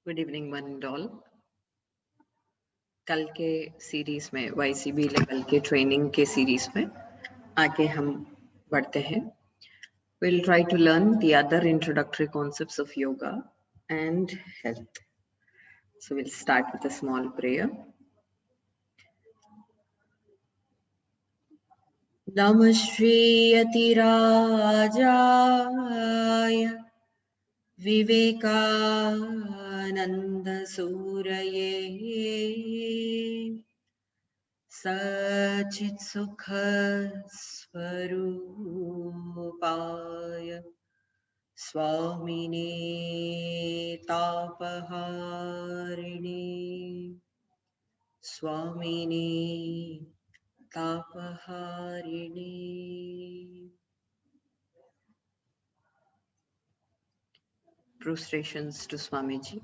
Good evening one and all. कल के series में YCB लेवल के ट्रेनिंग के सीरीज में आगे हम बढ़ते हैं। We'll try to learn the other introductory concepts of yoga and health. So we'll start with a small prayer. Namah Shri Yatirajaya Vivekananda Suraye Sachit Sukha Swarupaya Swamine Tapaharini Swamine Tapaharini. Prostrations to Swamiji,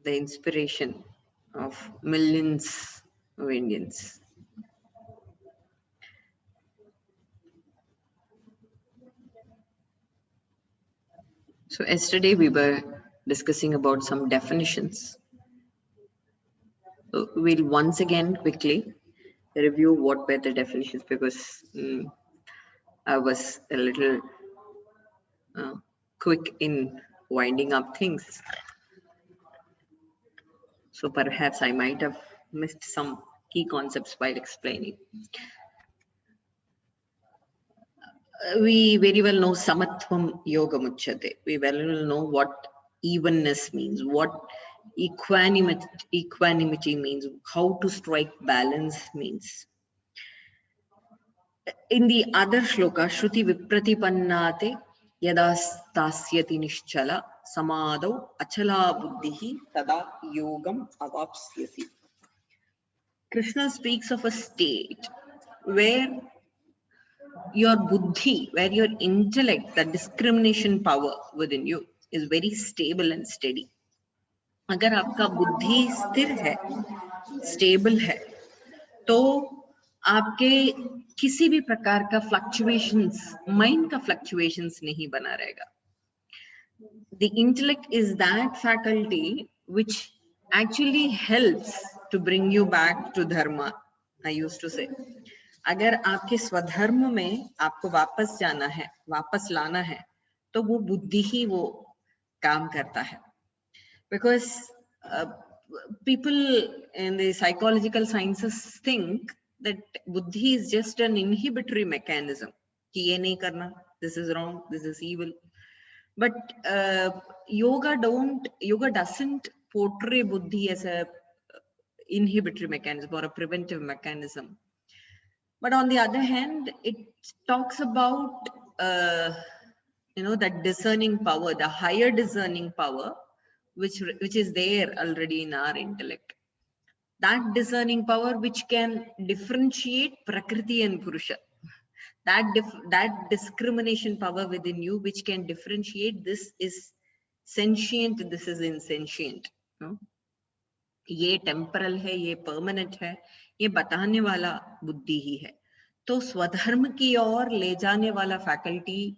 the inspiration of millions of Indians. So yesterday we were discussing about some definitions. So we'll once again quickly review what were the definitions, because I was a little quick in winding up things. So perhaps I might have missed some key concepts while explaining. We very well know Samatvam Yoga Muchyate. We very well know what evenness means, what equanimity means, how to strike balance means. In the other shloka, Shruti Vipratipannate Yada Stasyati Nishchala Samadau Achala Buddhihi Tada Yogam Avapsyasi. Krishna speaks of a state where your buddhi, where your intellect, the discrimination power within you is very stable and steady. अगर आपका बुद्धि स्थिर है, stable है, तो आपके किसी भी प्रकार का फ्लक्चुएशंस, माइंड का फ्लक्चुएशंस नहीं बना रहेगा. The intellect is that faculty which actually helps to bring you back to dharma. I used to say, अगर आपके स्वधर्म में आपको वापस जाना है, वापस लाना है, तो वो बुद्धि ही वो काम करता है. Because people in the psychological sciences think that buddhi is just an inhibitory mechanism. कि ये नहीं करना, this is wrong, this is evil. But yoga doesn't portray buddhi as a inhibitory mechanism or a preventive mechanism. But on the other hand, it talks about that discerning power, the higher discerning power, which is there already in our intellect. That discerning power which can differentiate Prakriti and Purusha. That discrimination power within you which can differentiate this is sentient, this is insentient. ये temporal है, ये permanent है, ये बताने वाला बुद्धि ही है. तो स्वधर्म की ओर ले जाने वाला फैकल्टी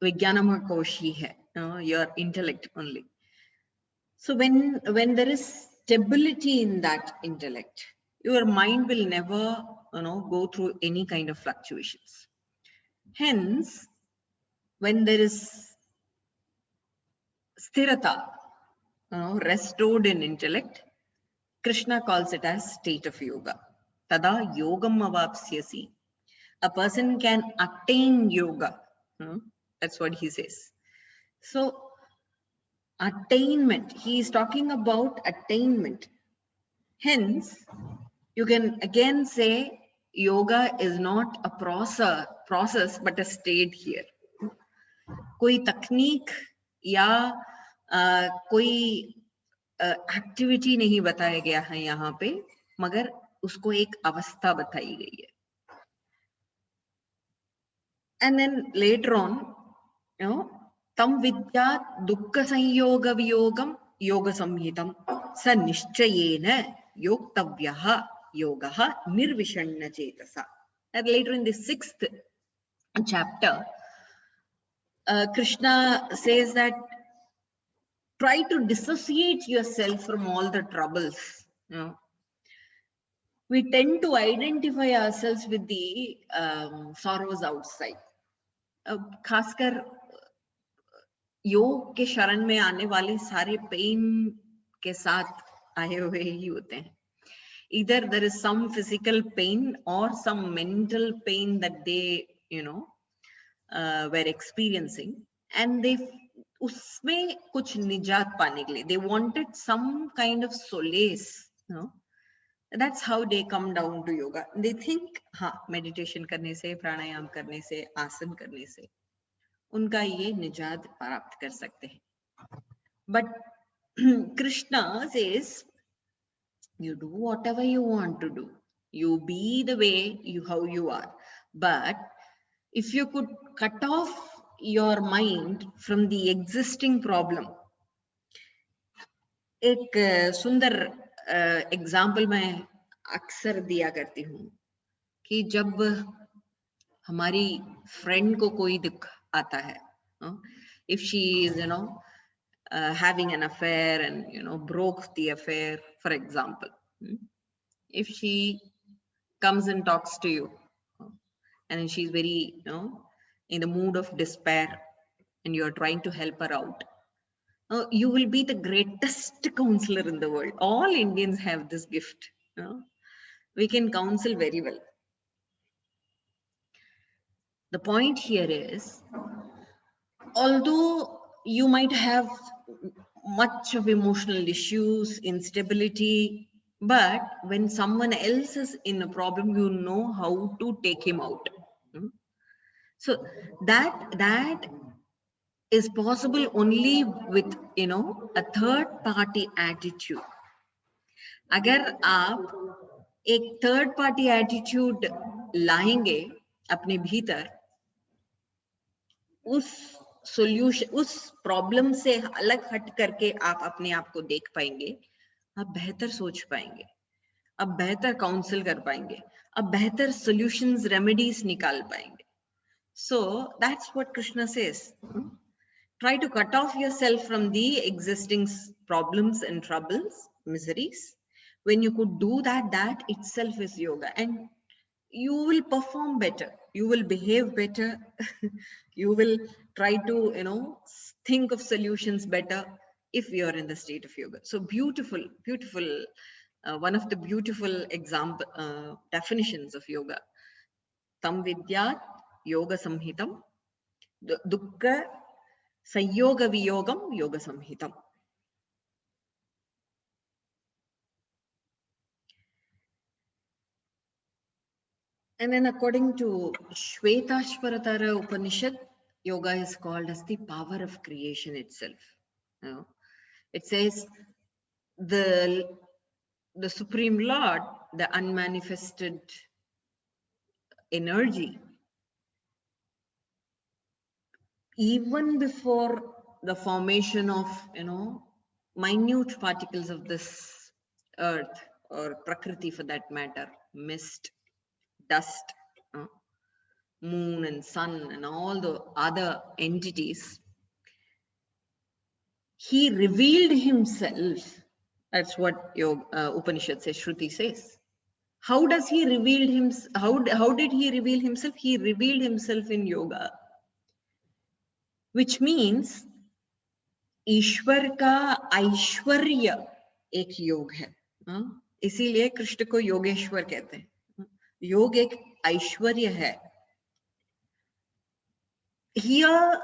विज्ञानमय कोश ही है, your intellect only. So when there is stability in that intellect, your mind will never go through any kind of fluctuations. Hence, when there is sthirata, restored in intellect, Krishna calls it as state of yoga. Tada yogam avapsyasi. A person can attain yoga. That's what he says. So, attainment, he is talking about attainment. Hence, you can again say yoga is not a process but a state here. कोई तकनीक या कोई activity नहीं बताया गया है यहाँ पे, मगर उसको एक अवस्था बताई गई है. And then later on, tam vidyat dukkha संयोग वियोगम योग संहितम स निश्चयेन योक्तव्यः योगः निर्विषण्ण चेतसा. And later in the 6th chapter, Krishna says that try to dissociate yourself from all the troubles. You know, we tend to identify ourselves with the sorrows outside. खासकर योग के शरण में आने वाले सारे पेन के साथ आए हुए ही होते हैं. Either there is some physical pain or some mental pain that they, you know, were experiencing, and they उसमें कुछ निजात पाने के लिए they wanted some kind of solace, you know. That's how they come down to yoga. They think हाँ meditation करने से, प्राणायाम करने से, आसन करने से उनका ये निजात प्राप्त कर सकते हैं. But Krishna says, you do whatever you want to do. You be the way how you are. But if you could cut off your mind from the existing problem. एक सुंदर एग्जाम्पल मैं अक्सर दिया करती हूँ कि जब हमारी फ्रेंड को कोई दुख आता है, if she is, you know, having an affair and, you know, broke the affair, for example, if she comes and talks to you and she's very, you know, in the mood of despair and you're trying to help her out, you will be the greatest counselor in the world. All Indians have this gift. You know? We can counsel very well. The point here is, although you might have much of emotional issues, instability, but when someone else is in a problem, you know how to take him out. So that is possible only with, you know, a third party attitude. अगर आप एक third party attitude लाएंगे अपने भीतर, उस solution, उस problem से अलग हट करके आप अपने आप को देख पाएंगे, आप बेहतर सोच पाएंगे, आप बेहतर counsel कर पाएंगे, आप बेहतर solutions, remedies निकाल पाएंगे. So that's what Krishna says. Try to cut off yourself from the existing problems and troubles, miseries. When you could do that, that itself is yoga, and you will perform better. You will behave better. You will try to, you know, think of solutions better if you are in the state of yoga. So beautiful, beautiful. One of the beautiful example definitions of yoga. Tam vidyat yoga samhitam dukkha Sanyoga Viyogam Yoga Samhitam. And then according to Shvetashvaratara Upanishad, yoga is called as the power of creation itself. You know, it says the Supreme Lord, the unmanifested energy, even before the formation of, you know, minute particles of this earth or Prakriti for that matter, mist, dust, moon and sun and all the other entities, he revealed himself. That's what Upanishad says, Shruti says. How does he reveal himself? How did he reveal himself? He revealed himself in yoga, which means ईश्वर का ऐश्वर्य एक योग है. इसीलिए कृष्ण को योगेश्वर कहते हैं. योग एक ऐश्वर्य है. Here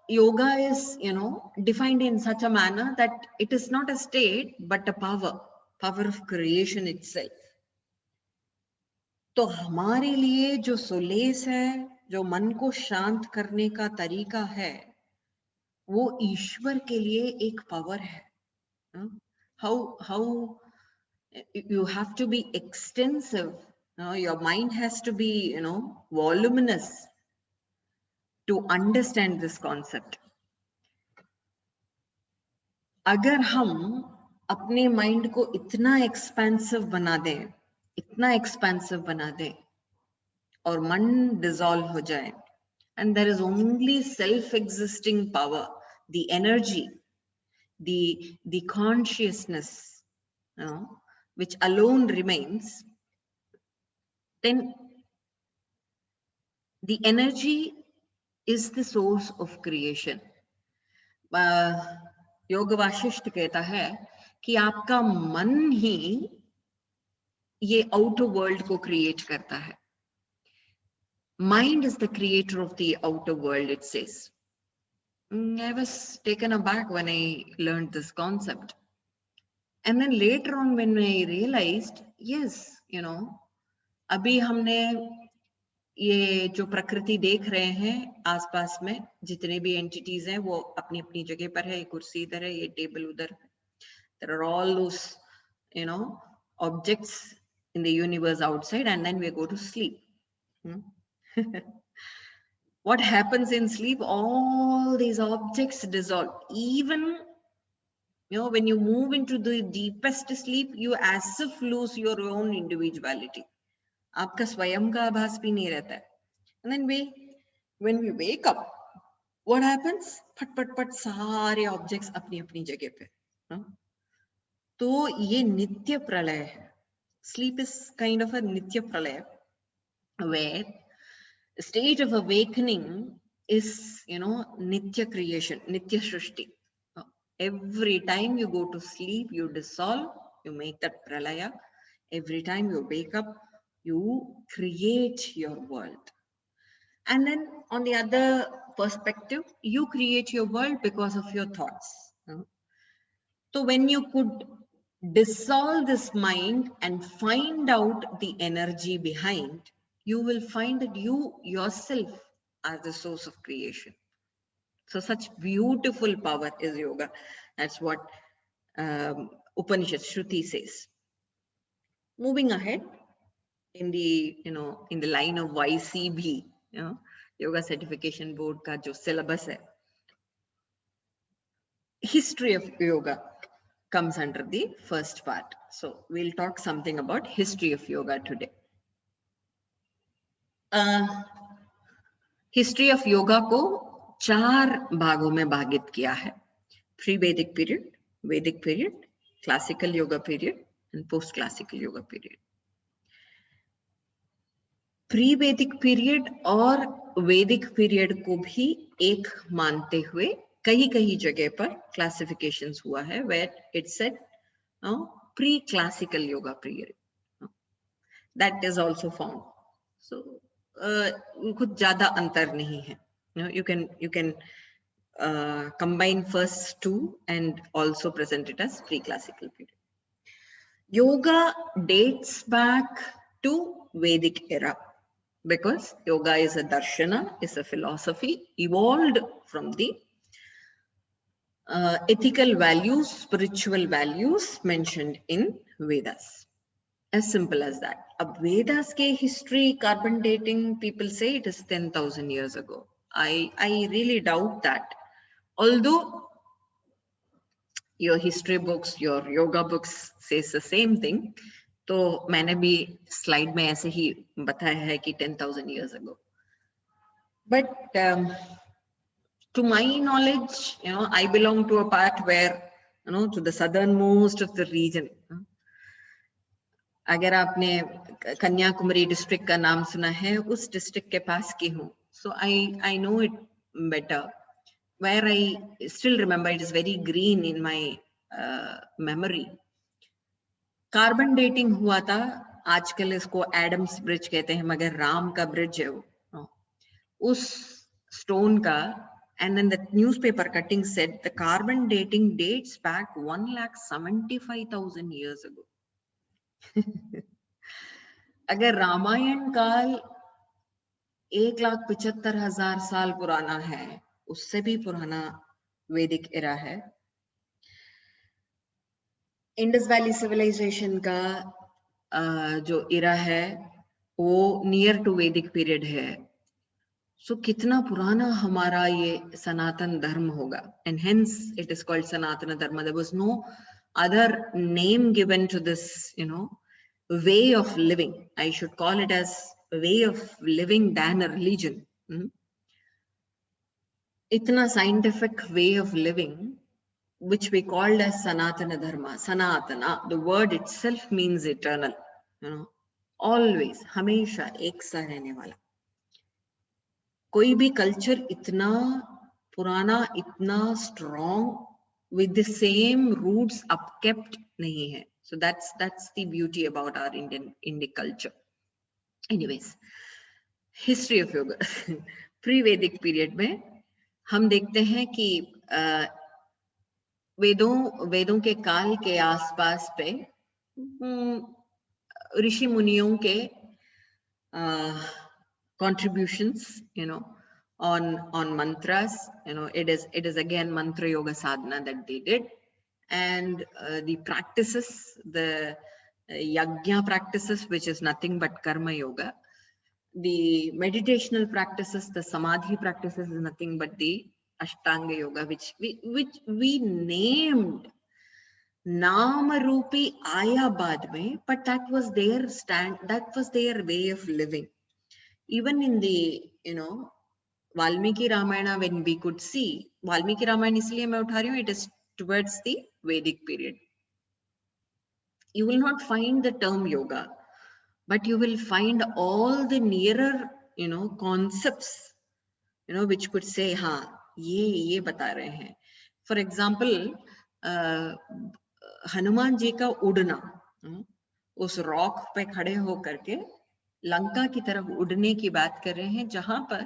yoga is, you know, defined in such a manner that it is not a state but a power of creation itself. तो हमारे लिए जो सोलेस है, जो मन को शांत करने का तरीका है, वो ईश्वर के लिए एक पावर है. How you have to be extensive. Your mind has to be, you know, voluminous to understand this concept. अगर हम अपने माइंड को इतना एक्सपेंसिव बना दें और मन डिसॉल्व हो जाए, and there is only self-existing power, the energy, the consciousness, which alone remains, then the energy is the source of creation. योग वाशिष्ठ कहता है कि आपका मन ही ये आउटर वर्ल्ड को क्रिएट करता है. Mind is the creator of the outer world, it says. I was taken aback when I learned this concept. And then later on when I realized, yes, अभी हमने ये जो प्रकृति देख रहे हैं आसपास में, जितने भी एंटिटीज हैं वो अपनी अपनी जगह पर है. ये कुर्सी इधर है, ये टेबल उधर है. There are all those, objects in the universe outside, and then we go to sleep. What happens in sleep? All these objects dissolve. Even, when you move into the deepest sleep, you as if lose your own individuality. आपका स्वयं का आभास भी नहीं रहता है. And then when we wake up, what happens? फट फट फट सारे objects अपनी अपनी जगह पे. तो ये नित्य प्रलय है. Sleep is kind of a nitya pralaya, where the stage of awakening is, nitya creation, nitya shrishti. Every time you go to sleep, you dissolve, you make that pralaya. Every time you wake up, you create your world. And then on the other perspective, you create your world because of your thoughts. So when you could dissolve this mind and find out the energy behind, you will find that you yourself are the source of creation. So such beautiful power is yoga. That's what Upanishad Shruti says. Moving ahead in the in the line of YCB, Yoga Certification Board ka jo syllabus hai, history of yoga comes under the first part. So we'll talk something about history of yoga today. History of yoga को 4 भागों में भागित किया है. Pre-Vedic period, Vedic period, classical yoga period, and post-classical yoga period. Pre-Vedic period और Vedic period को भी एक मानते हुए कई जगह पर classifications हुआ है, where it said pre-classical yoga period. That is also found. So कुछ ज़्यादा अंतर नहीं है. You can combine first 2 and also present it as pre-classical period. Yoga dates back to Vedic era, because yoga is a darshana, is a philosophy evolved from the ethical values, spiritual values mentioned in Vedas. As simple as that. Ab Vedas ke history, carbon dating, people say it is 10,000 years ago. I really doubt that. Although your history books, your yoga books says the same thing, तो मैंने भी slide में ऐसे ही बताया है कि 10,000 years ago. But to my knowledge, I belong to a part where, to the southernmost of the region. अगर आपने कन्याकुमारी डिस्ट्रिक्ट का नाम सुना है, उस डिस्ट्रिक्ट के पास की हूँ. So I know it better. Where I still remember, it is very green in my memory. Carbon dating हुआ था. आजकल इसको एडम्स ब्रिज कहते हैं, मगर राम का ब्रिज है वो, उस स्टोन का. And then the newspaper cutting said the carbon dating dates back 1,75,000 years ago. अगर रामायण काल 1,75,000 साल पुराना है, उससे भी पुराना वैदिक एरा है. इंडस वैली सिविलाइजेशन का जो एरा है वो नियर टू वैदिक पीरियड है. सो कितना पुराना हमारा ये सनातन धर्म होगा. And hence it is called Sanatan Dharma. There was no other name given to this way of living. I should call it as a way of living than a religion. itna scientific way of living, which we called as Sanatana Dharma. Sanatana, the word itself means eternal, you know, always, हमेशा एक सा रहने वाला. कोई भी culture इतना पुराना, इतना strong, with the same roots upkept नहीं है. So that's the beauty about our Indic culture. Anyways, history of yoga. Pre-Vedic period में हम देखते हैं कि वेदों के काल के आसपास पे ऋषि मुनियों के contributions, you know, on mantras, you know, it is again mantra yoga sadhana that they did, and the practices, the yajna practices, which is nothing but karma yoga, the meditational practices, the samadhi practices is nothing but the ashtanga yoga, which we named Nama Rupi Aya Baad mein, but that was their way of living. Even in the, you know, Valmiki Ramayana, when we could see, Valmiki Ramayana isliye main utha rahi hu, it is towards the Vedic period. You will not find the term yoga, but you will find all the nearer, you know, concepts, you know, which could say, हाँ, ये बता रहे हैं. For example, Hanuman ji का उड़ना, उस rock पे खड़े होकर के लंका की तरफ उड़ने की बात कर रहे हैं, जहां पर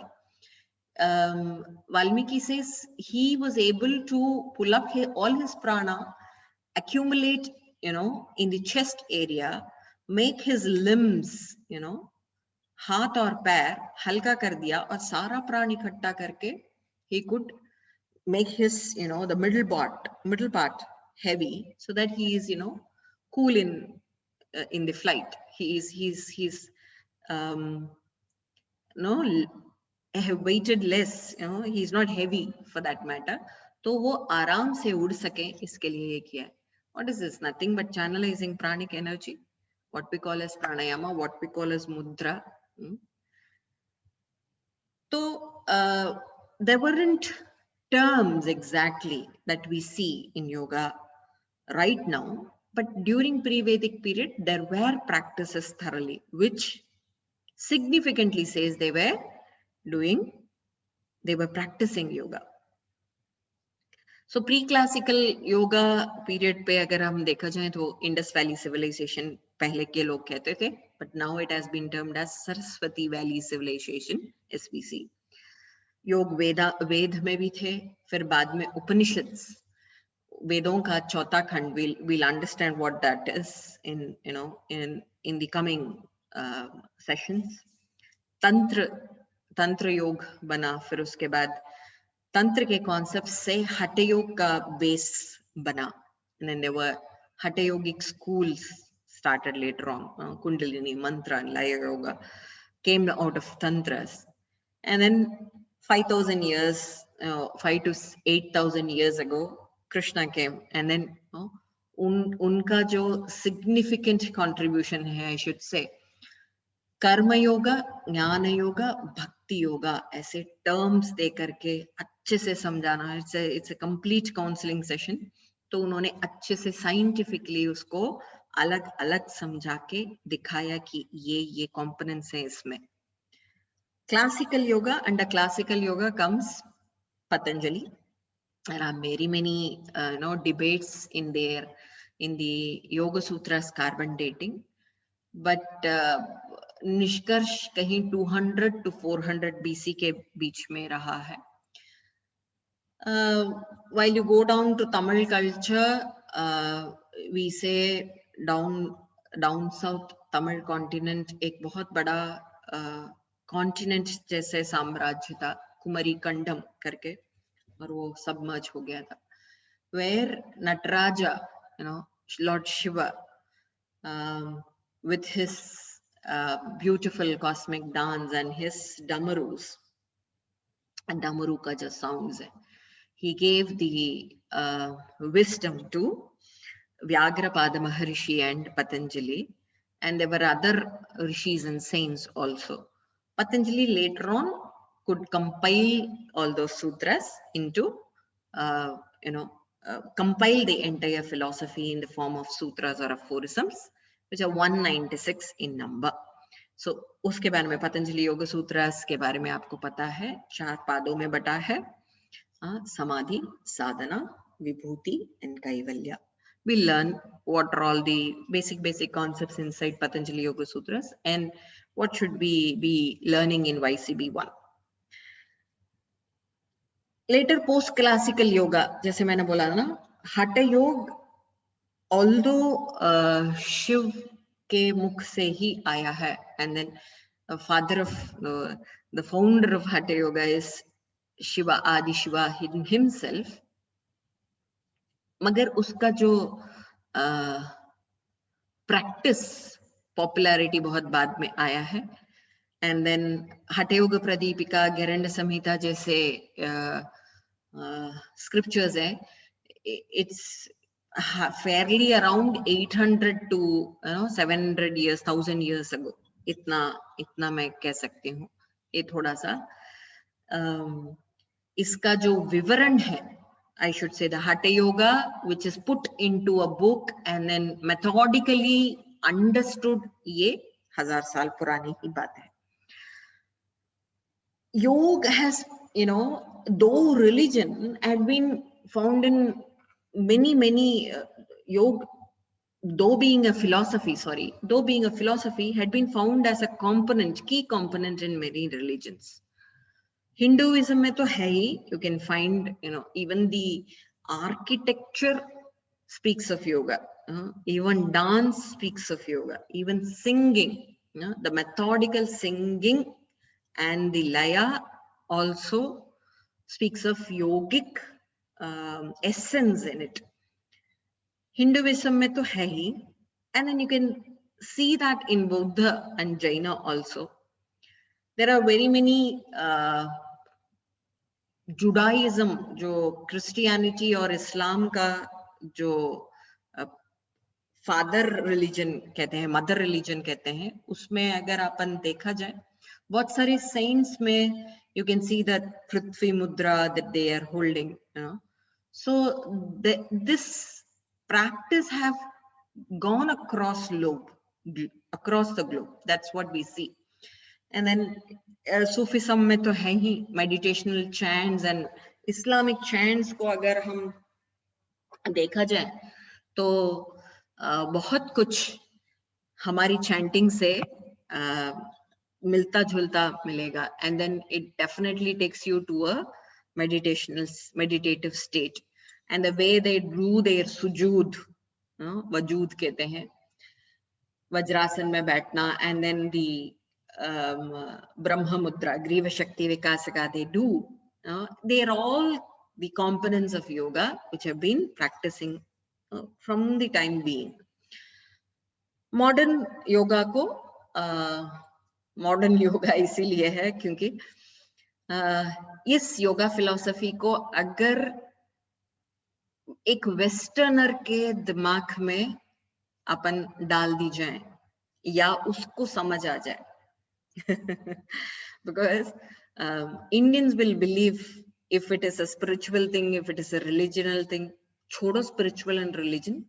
Valmiki says he was able to pull up all his prana, accumulate, you know, in the chest area, make his limbs, you know, हाथ और पैर हल्का कर दिया और सारा प्राण इकट्ठा करके he could make his, you know, the middle part heavy, so that he is, you know, cool in the flight. He's no, have weighted less, you know, he's not heavy for that matter. तो वो आराम से उड़ सके, इसके लिए ये किया है. What is this? Nothing but channelizing pranic energy, what we call as pranayama, what we call as mudra. So there weren't terms exactly that we see in yoga right now, but during pre-Vedic period, there were practices thoroughly, which significantly says they were practicing yoga. So pre-classical yoga period पे अगर हम देखा जाए तो Indus Valley Civilization पहले के लोग कहते थे, but now it has been termed as Saraswati Valley Civilization, SVC. योग वेद में भी थे, फिर बाद में Upanishads, वेदों का चौथा खंड, we'll understand what that is in, you know, in the coming sessions. तंत्र योग बना, फिर उसके बाद तंत्र के कॉन्सेप्ट से हठ योग का बेस बना, and then there were hatha yogic schools started later on. Kundalini, mantra and laya yoga came out of tantras, and then 5,000 years, 5 to 8,000 years ago, Krishna came, and then उनका जो significant contribution है, I should say, कर्म योगा, ज्ञान योगा, भक्ति योगा, ऐसे terms दे करके अच्छे से समझाना. It's a complete counselling session. तो उन्होंने अच्छे से साइंटिफिकली उसको अलग अलग समझा के दिखाया कि ये कंपोनेंट्स हैं इसमें. Classical yoga, under classical yoga comes Patanjali. There are very many debates in the Yoga Sutras carbon dating, but निष्कर्ष कहीं 200 to 400 BC के बीच में रहा है. While you go down to Tamil culture, we say down south Tamil continent एक बहुत बड़ा continent जैसे साम्राज्य था, कुमारी कंडम करके, और वो सबमर्ज हो गया था. Where Nataraja, Lord Shiva, with his beautiful cosmic dance and his damarus, and damaru ka jo sounds hai, he gave the wisdom to Vyagrapada Maharishi and Patanjali, and there were other rishis and saints also. Patanjali later on could compile all those sutras into, compile the entire philosophy in the form of sutras or aphorisms, which are 196 in number. So उसके बारे में पतंजलि योग सूत्रास के बारे में आपको पता है, 4 पादों में बटा है, samadhi, sadhana, vibhuti and kaivalya. We'll learn what are all the basic concepts inside Patanjali Yoga Sutras and what should we be learning in YCB 1. Later post-classical yoga, जैसे मैंने बोला ना, Hatha Yoga, although Shiv के मुख से ही आया है, and then the father of the founder of Hatha Yoga is Shiva, Adi Shiva himself, मगर उसका जो प्रैक्टिस पॉपुलैरिटी बहुत बाद में आया है, एंड देन हठ योग प्रदीपिका, गैरंड संहिता जैसे स्क्रिप्चर्स है, it's fairly around 800 to 700 years, 1000 years ago. इतना मैं कह सकती हूँ. ये थोड़ा सा इसका जो विवरण है, I should say the Hatha Yoga, which is put into a book and then methodically understood, ये 1000 साल पुरानी ही बात है. Yoga has, though religion had been found in many yoga, though being a philosophy had been found as a key component in many religions. Hinduism में तो है ही, you can find, even the architecture speaks of yoga, even dance speaks of yoga, even singing, the methodical singing and the laya also speaks of yogic essence in it. Hinduism में तो है ही, and then you can see that in Buddha and Jaina also. There are very many Judaism, जो Christianity और इस्लाम का जो father religion कहते हैं, mother religion कहते हैं, उसमें अगर अपन देखा जाए, बहुत सारे सेंट्स में you can see that Prithvi Mudra that they are holding. So this practice have gone across the globe. That's what we see. And then Sufism में तो है ही, meditational chants and Islamic chants को अगर हम देखा जाए तो बहुत कुछ हमारी chanting से मिलता जुलता मिलेगा, and then it definitely takes you to a meditative state. And the way they do their sujood, वजूद कहते हैं, वज्रासन में बैठना, and then the Brahma Mudra, Griva Shakti Vikasaka, they do. They are all the components of yoga which have been practicing from the time being. Modern yoga को modern yoga इसीलिए है क्योंकि इस योगा फिलॉसफी को अगर एक वेस्टर्नर के दिमाग में अपन डाल दी जाए या उसको समझ आ जाए, because Indians will believe if it is a spiritual thing, if it is a religional thing, छोड़ो spiritual and religion.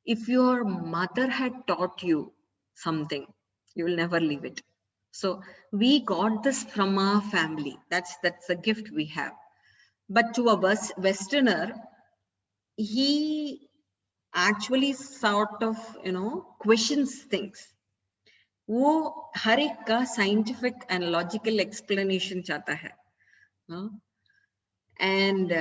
If your mother had taught you something, you will never leave it. So we got this from our family. That's a gift we have. But to a Westerner, he actually sort of, questions things. वो हर एक का scientific and logical explanation चाहता है, and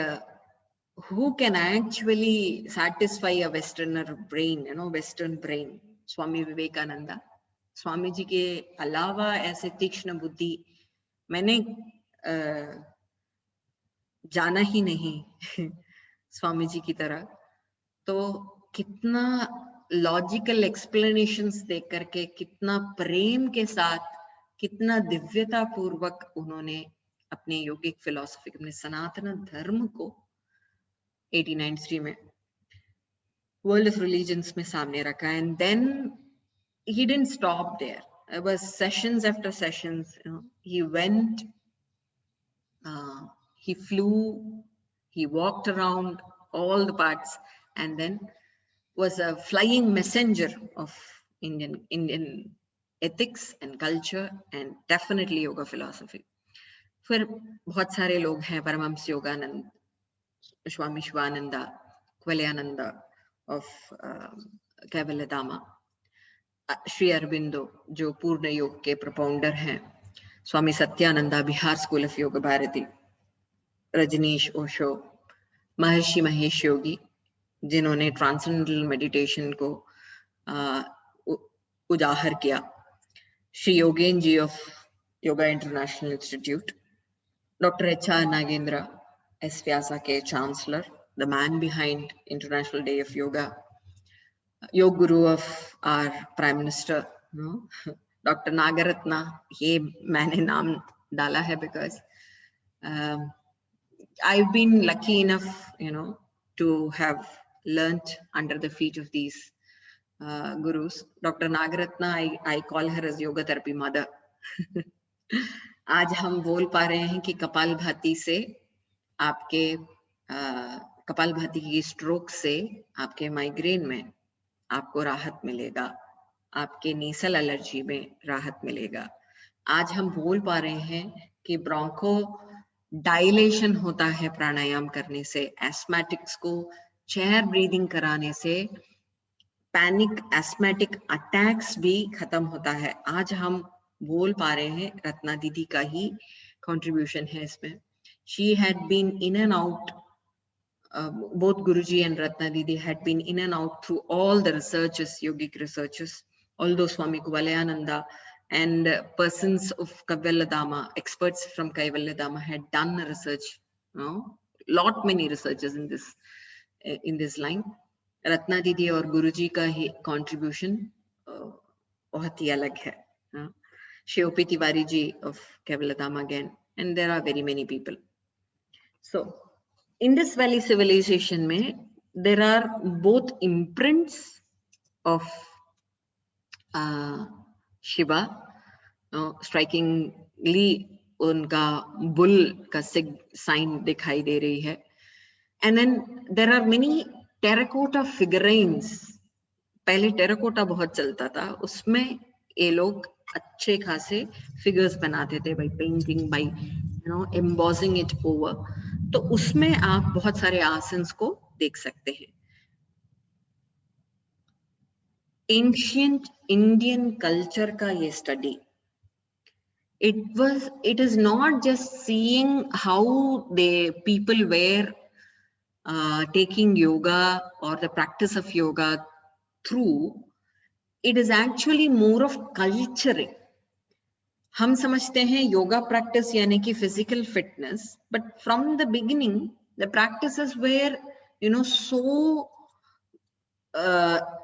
who can actually satisfy a Westerner brain, Western brain? Swami Vivekananda. Swami ji के अलावा ऐसे तीक्ष्ण बुद्धि मैंने जाना ही नहीं स्वामी जी की तरह. तो कितना लॉजिकल एक्सप्लेनेशंस देख करके, कितना प्रेम के साथ, कितना दिव्यता पूर्वक उन्होंने अपने योगिक फिलॉसफी, अपने सनातन धर्म को 1893 में वर्ल्ड ऑफ रिलीजन्स में सामने रखा. And then he didn't stop there. There was sessions after sessions. He went He flew, he walked around all the parts, and then was a flying messenger of Indian ethics and culture and definitely yoga philosophy. फिर बहुत सारे लोग हैं, परमहंस योगानंद, स्वामी Shivananda, Kvalyananda of Kaivalya Dhamma, Shri Aurobindo जो पूर्ण योग के propounder हैं, स्वामी सत्यानंदा, बिहार स्कूल ऑफ योग भारती, रजनीश ओशो, महर्षि महेश योगी जिन्होंने ट्रांसेंडेंटल मेडिटेशन को उजागर किया, Shri Yogen ji of yoga international institute, doctor HR. Nagendra, S Vyasa के chancellor, the man behind international day of yoga, yoga guru of our prime minister doctor Nagaratna. ये मैंने नाम डाला है because I've been lucky enough, to have learnt under the feet of these gurus. Dr. Nagaratna, I call her as yoga therapy mother. आज हम बोल पा रहे हैं कि कपालभाति से आपके कपालभाति की स्ट्रोक से आपके माइग्रेन में आपको राहत मिलेगा, आपके नीसल एलर्जी में राहत मिलेगा. आज हम बोल पा रहे हैं कि ब्रोंको डायलेशन होता है प्राणायाम करने से, एस्मेटिक्स को चेयर ब्रीदिंग कराने से पैनिक एस्मेटिक अटैक्स भी खत्म होता है. आज हम बोल पा रहे हैं, रत्ना दीदी का ही कंट्रीब्यूशन है इसमें. She had been in and out, both Guruji and Ratna Didi had been in and out through all the researches, yogic researches, although Swami Kvalyananda and persons of Kaivalya Dhamma, experts from Kaivalya Dhamma had done research, many researches in this line. Ratna Didi और Guruji का ही contribution बहुत ही अलग है. Shri Tiwari ji of Kaivalya Dhamma again, and there are very many people. So Indus Valley civilization में there are both imprints of Shiva, strikingly उनका bull का sign दिखाई दे रही है, and then there are many terracotta figurines. पहले terracotta बहुत चलता था, उसमें ये लोग अच्छे खासे figures बनाते थे by painting, by embossing it over. तो उसमें आप बहुत सारे आसन्स को देख सकते हैं. एंशिएंट इंडियन कल्चर का ये study, it is not just seeing how the people were taking yoga or the practice of yoga through, it is actually more of culturing. हम समझते हैं योगा प्रैक्टिस यानी कि physical fitness, but from the beginning the practices were so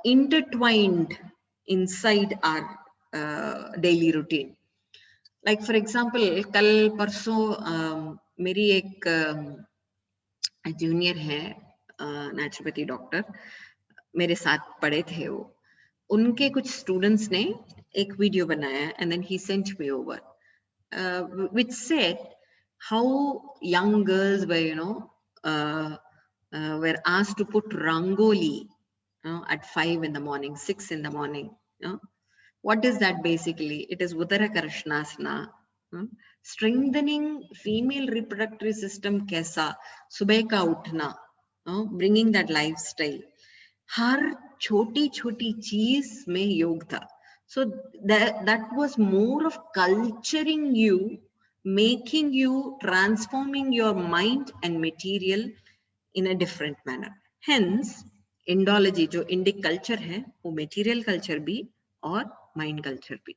intertwined inside our daily routine. Like for example, कल परसों मेरी एक junior है नेचुरोपैथी डॉक्टर, मेरे साथ पढ़े थे वो, उनके कुछ स्टूडेंट्स ने एक वीडियो बनाया and then he sent me over which said how young girls were were asked to put rangoli at 5 in the morning, 6 in the morning. What is that basically? It is Uddara Karshnasana, strengthening female reproductive system kaisa, subah ka uthna, bringing that lifestyle. हर छोटी छोटी चीज में योग था. So that was more of culturing you, making you, transforming your mind and material in a different manner. Hence Indology जो Indic culture है वो material culture भी और माइंड कल्चर भी.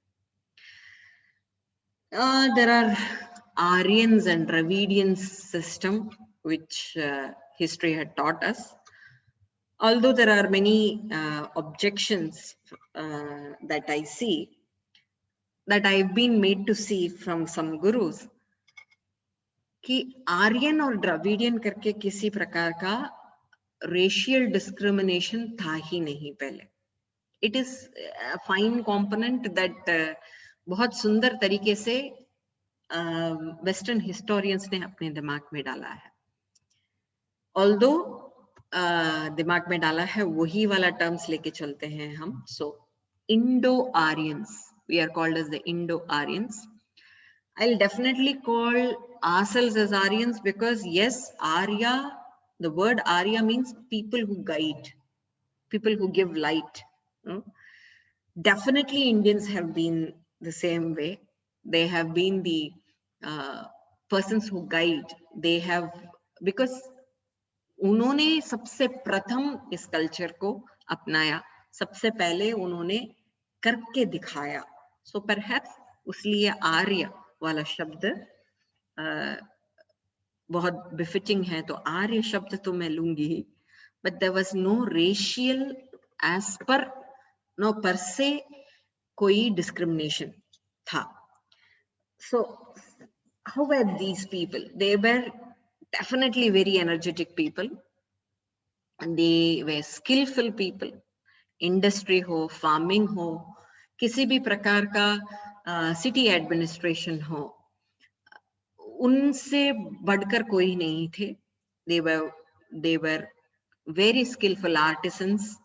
There are Aryans and Dravidian system which history had taught us. Although there are many objections that I see, that I've been made to see from some gurus, कि आर्यन और Dravidian करके किसी प्रकार का racial discrimination था ही नहीं पहले. It is fine component that बहुत सुंदर तरीके से वेस्टर्न हिस्टोरियंस ने अपने दिमाग में डाला है। ऑल्दो दिमाग में डाला है वही वाला टर्म्स लेके चलते हैं हम। So Indo Aryans, we are called as the Indo Aryans. I'll definitely call ourselves as Aryans because yes, Arya, the word Arya means people who guide, people who give light. Definitely Indians have been the same way. They have been the persons who guide. They have, because उन्होंने सबसे प्रथम इस culture को अपनाया, सबसे पहले उन्होंने करके दिखाया। So perhaps उसलिए आर्य वाला शब्द बहुत बिफिटिंग है, तो आर्य शब्द तो मैं लूंगी ही, but there was no racial as per, no per se कोई डिस्क्रिमिनेशन था। So how were these people? They were definitely very energetic people, and they were skillful people. Industry हो, फार्मिंग हो, किसी भी प्रकार का सिटी एडमिनिस्ट्रेशन हो, उनसे बढ़कर कोई नहीं थे। they were very skillful artisans,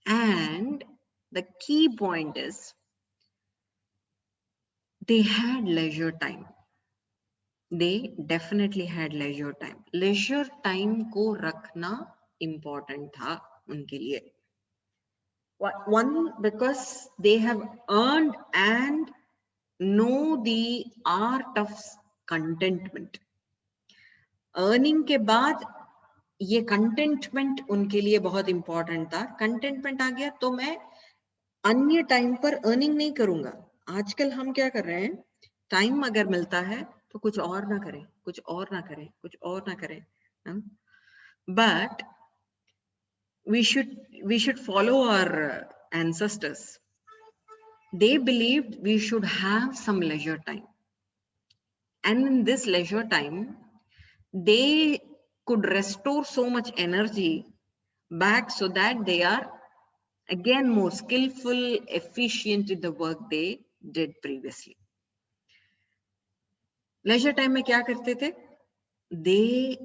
and the key point is they had leisure time. They definitely had leisure time. Leisure time को रखना important था उनके लिए। One, because they have earned and know the art of contentment. Earning के बाद ये containment उनके लिए बहुत इंपॉर्टेंट था। कंटेंटमेंट आ गया तो मैं अन्य टाइम पर अर्निंग नहीं करूंगा। आजकल हम क्या कर रहे हैं, टाइम अगर मिलता है तो कुछ और ना करें, कुछ और ना करें, कुछ और ना करें। But we should follow our ancestors. They believed we should have some leisure time, and in this leisure time they could restore so much energy back so that they are again more skillful, efficient in the work they did previously. Leisure time में क्या करते थे? They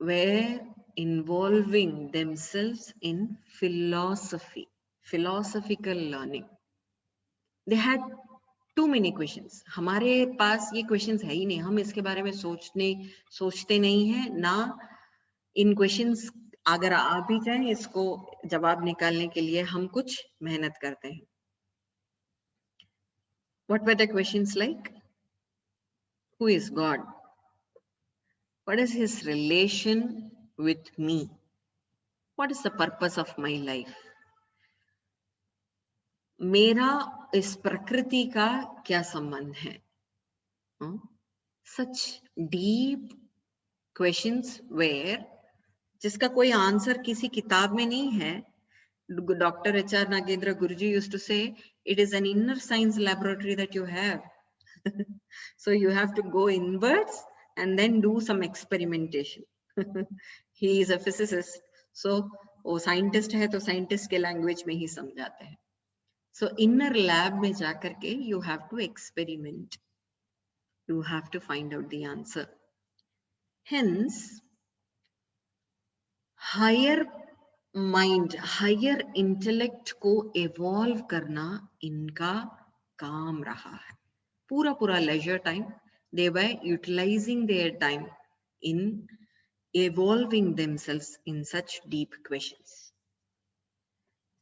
were involving themselves in philosophy, philosophical learning. They had too many questions. हमारे पास ये questions है ही नहीं, हम इसके बारे में सोचते नहीं हैं ना। इन क्वेश्चंस अगर आ भी जाए, इसको जवाब निकालने के लिए हम कुछ मेहनत करते हैं। What were the questions like? Who is God? What is his relation with me? What is the purpose of my life? मेरा इस प्रकृति का क्या संबंध है? Such deep questions where जिसका कोई आंसर किसी किताब में नहीं है। Dr. H.R. Nagendra Guruji used to say, it is an inner science laboratory that you have. So you have to go inwards and then do some experimentation. He is a physicist, so वो scientist है तो scientist के language में ही समझाते हैं। So inner lab में जाकर के you have to experiment. You have to find out the answer. Hence, higher mind, higher intellect को एवॉल्व करना इनका काम रहा है। पूरा leisure time they were utilising their time in evolving themselves in such deep questions.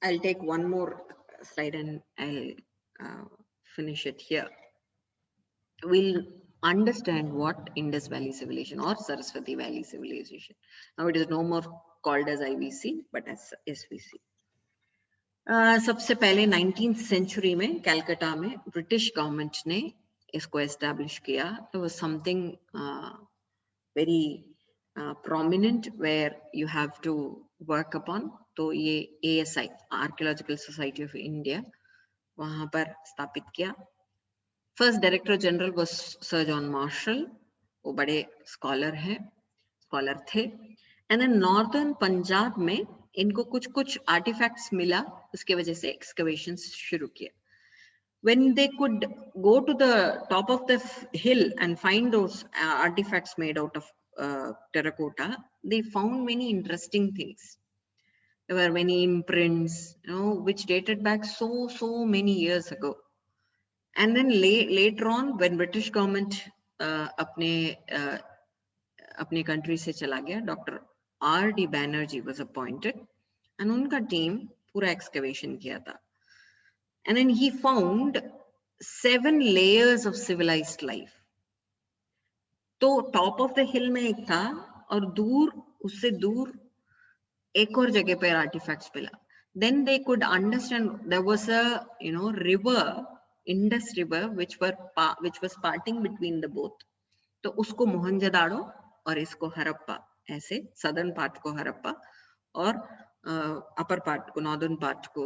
I'll take one more slide and I'll finish it here. We'll understand what Indus Valley Civilization or Saraswati Valley Civilization. Now it is no more called as IVC but as SVC. सबसे पहले 19th century में कलकत्ता में British government ने इसको establish किया। It was something very prominent where you have to work upon. तो ये ASI, Archaeological Society of India, वहां पर स्थापित किया। First director general was sir John Marshall, वो बड़े स्कॉलर थे। एंड देन नॉर्दर्न पंजाब में इनको कुछ आर्टिफैक्ट्स मिला, उसके वजह से एक्सकवेशंस शुरू किए। when they could go to the top of the hill and find those artifacts made out of terracotta, they found many interesting things. There were many imprints, which dated back so many years ago. And then later on, when British government अपने country से चला गया, Dr. R.D. Banerjee was appointed, and उनका team पूरा excavation किया था. And then he found 7 layers of civilized life. तो top of the hill में एक था, और दूर, उससे दूर एक और जगह पर artifacts मिला. Then they could understand there was a river, Indus River, which was parting between the both. तो उसको मोहनजोदाड़ो और इसको हड़प्पा, ऐसे southern part को हड़प्पा और upper part को, northern part को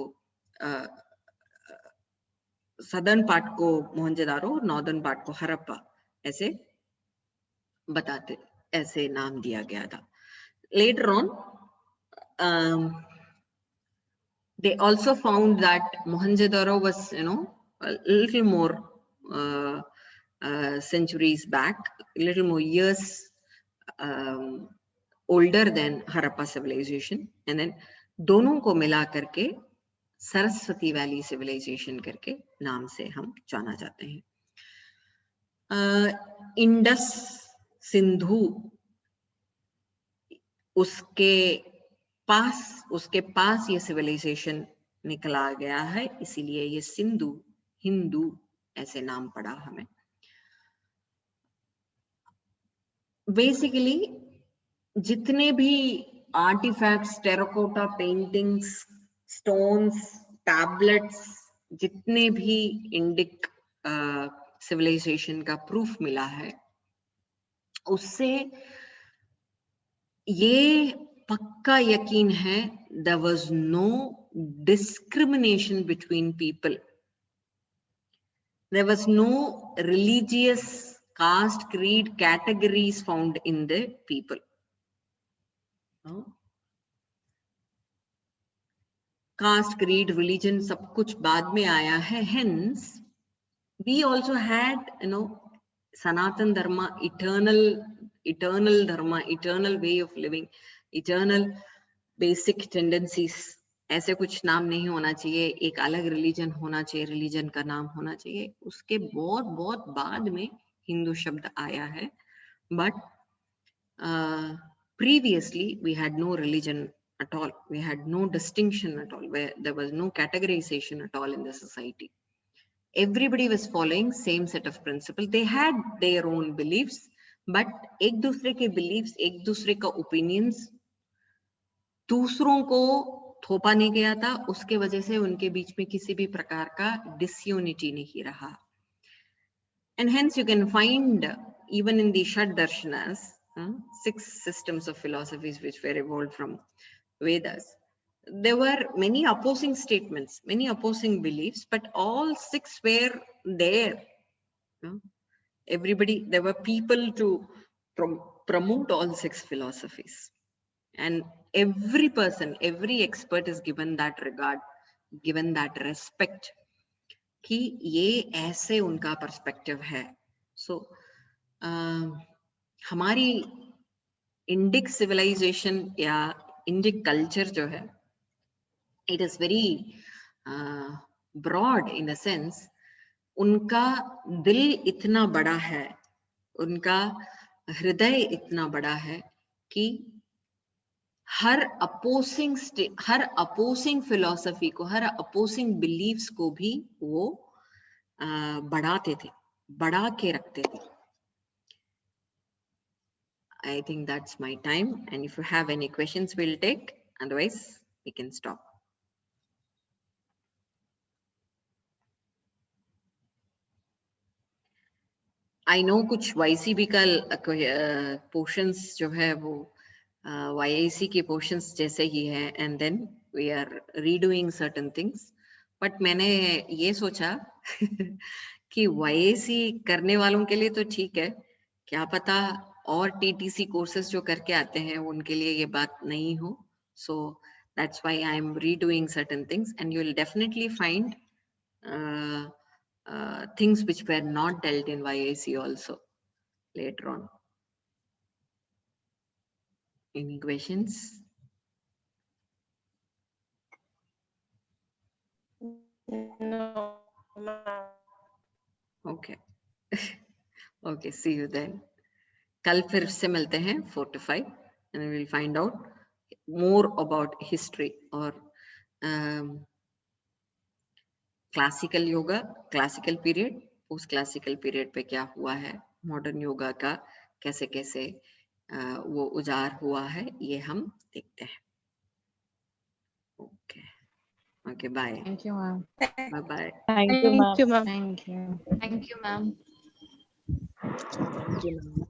southern part को मोहनजोदाड़ो, northern part को हड़प्पा, ऐसे बताते, ऐसे नाम दिया गया था. Later on, they also found that Mohenjo-daro was, a little more centuries back, a little more years older than Harappa civilization. And then दोनों को मिला करके सरस्वती वैली सिविलाइजेशन करके नाम से हम जाना जाते हैं. इंडस, सिंधु, उसके पास ये सिविलाइजेशन निकला गया है, इसीलिए ये सिंधु, हिंदू ऐसे नाम पड़ा हमें. बेसिकली जितने भी artefacts, terracotta paintings, stones, tablets, जितने भी इंडिक सिविलाइजेशन का प्रूफ मिला है, उससे ये पक्का यकीन है there was no discrimination between people. There was no religious, caste, creed, categories found in the people. Caste, creed, religion, सब कुछ बाद में आया है. Hence, we also had, Sanatan Dharma, eternal Dharma, eternal way of living, eternal basic tendencies. ऐसे कुछ नाम नहीं होना चाहिए, एक अलग रिलीजन होना चाहिए, रिलीजन का नाम होना चाहिए. उसके बहुत बाद में हिंदू शब्द आया है. But previously we had no religion at all. We had no distinction at all. Where there was no categorization at all in the society. Everybody was following same set of principles. They had their own beliefs, but एक दूसरे के beliefs, एक दूसरे का opinions दूसरों को थोपा नहीं गया था. उसके वजह से उनके बीच में किसी भी प्रकार का disunity नहीं रहा. And hence you can find even in the Shad Darshanas, 6 systems of philosophies which were evolved from Vedas, there were many opposing statements, many opposing beliefs, but all 6 were there. Everybody, there were people to promote all 6 philosophies. And every person, every expert is given that regard, given that respect, कि ये ऐसे उनका perspective है. So, हमारी Indic civilization या Indic culture जो है, it is very broad in the sense, उनका दिल इतना बड़ा है, उनका हृदय इतना बड़ा है कि हर opposing philosophy को, हर opposing beliefs को भी वो बढ़ाते थे, बढ़ा के रखते थे. I think that's my time, and if you have any questions we'll take, otherwise we can stop. I know कुछ YCB का portions जो है वो YAC के portions जैसे ही है, and then we are redoing certain things. But मैंने ये सोचा कि YAC करने वालों के लिए तो ठीक है, क्या पता और TTC courses जो करके आते हैं उनके लिए ये बात नहीं हो. So that's why I'm redoing certain things, and you will definitely find things which were not dealt in YAC also later on. Any questions? No, ma'am. Okay. Okay, see you then. कल फिर से मिलते हैं 4 to 5 and we will find out more about history or classical yoga, classical period, post classical period पे क्या हुआ है, modern yoga का कैसे कैसे वो उजाड़ हुआ है, ये हम देखते हैं. Okay. Okay, bye. Thank you, ma'am. Bye bye. Thank you, ma'am. Thank you. Thank you, ma'am. Thank you, ma'am.